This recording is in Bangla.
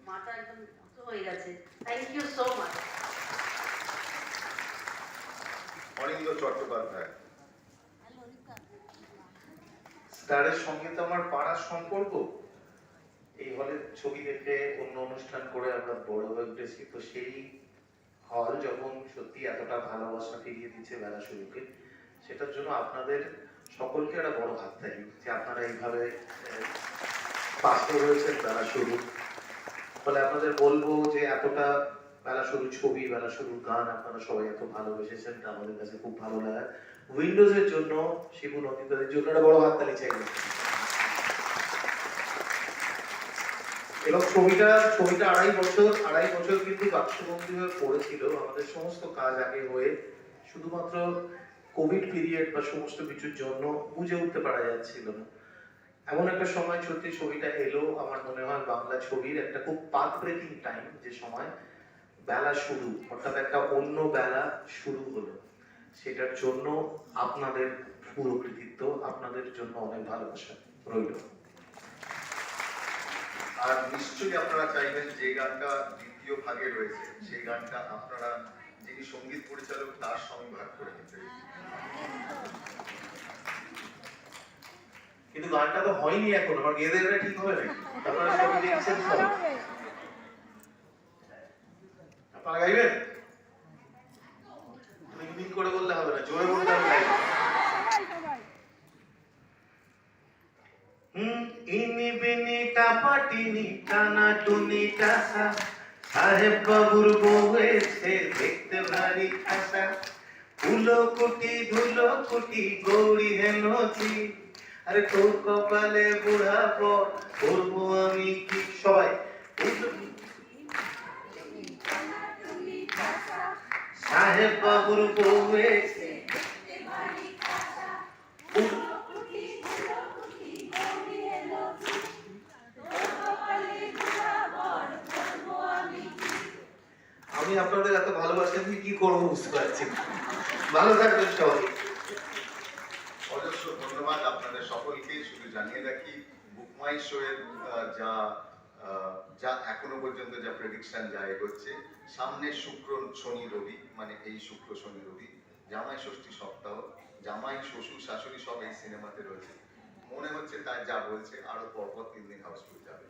মাথা একদম হয়ে গেছে। Thank you so much. Anindya Chattopadhyay, স্টারের সঙ্গে তো আমার পাড়ার সম্পর্ক। এই হলের ছবি দেখে অন্য অনুষ্ঠান করে আমরা বড় হয়ে উঠেছি, তো সেই হল যখন সত্যি এতটা ভালোবাসা ফিরিয়ে দিচ্ছে বেলা শুরুকে, সেটার জন্য আপনাদের সকলকে একটা বড় হাততালি যে আপনারা এইভাবে পাশে রয়েছেন বেলা শুরু। ফলে আপনাদের বলবো যে এতটা বেলা শুরু ছবি, বেলা শুরু গান আপনারা সবাই এত ভালোবেসেছেন, তা আমাদের কাছে খুব ভালো লাগে। উইন্ডোজের জন্য, শিবু নন্দিতাদের জন্য একটা বড় হাততালি চাই। এবং ছবিটা আড়াই বছর কিন্তু বাক্সবন্দী হয়ে পড়েছিল। আমাদের সমস্ত কাজ আগে হয়ে শুধুমাত্র কোভিড পিরিয়ড বা সমস্ত কিছুর জন্য বুঝে উঠতে পারা যাচ্ছিল না। এমন একটা সময় সত্যি ছবিটা এলো, আমার মনে হয় বাংলা ছবির একটা খুব পাথ ব্রেকিং টাইম, যে সময় বেলা শুরু, অর্থাৎ একটা অন্য বেলা শুরু হলো। সেটার জন্য আপনাদের পুরো কৃতিত্ব, আপনাদের জন্য অনেক ভালোবাসা রইল। আর নিশ্চয়ই আপনারা চাইবেন যে গানটা দ্বিতীয় ভাগে রয়েছে সেই গানটা আপনারা যিনি সঙ্গীত পরিচালক তার সঙ্গে ভাগ করে নিতে। কিন্তু গানটা তো হয়নি এখন, আমার গেয়ে দেওয়াটা ঠিক হবে নাকি? আপনারা সবাই দেখছেন তো? আপনারা গাইবেন? মিনমিন করে বললে হবে না, জোরে বলতে হবে। ইনি বিনি টাপাটিনি টানা টুনি টাসা, সাহেব বাবুর বউ এসে দেখতে ভারী খাসা, ধুলো কুটি গৌরী হেনতি, আরে তোর কপালে বুড়া পর করবো আমি কি? সবাই সাহেব বাবুর বউ এসে আমি আপনাদের এত ভালোবাসেন কি করবো বুঝতে পারছি। ভালো থাকবেন সবাই। অজস্র ধন্যবাদ আপনাদের সকলকে। শুধু জানিয়ে রাখি, বুকমাই শো এর যা এখনো পর্যন্ত যা প্রেডিকশন যা এগোচ্ছে, সামনে শুক্র শনি রবি, মানে এই শুক্র শনি রবি জামাই ষষ্ঠী সপ্তাহ, জামাই শ্বশুর শাশুড়ি সব এই সিনেমাতে রয়েছে। মনে হচ্ছে তাই যা বলছে আরো পরপর 3 দিন হাউসফুল যাবে।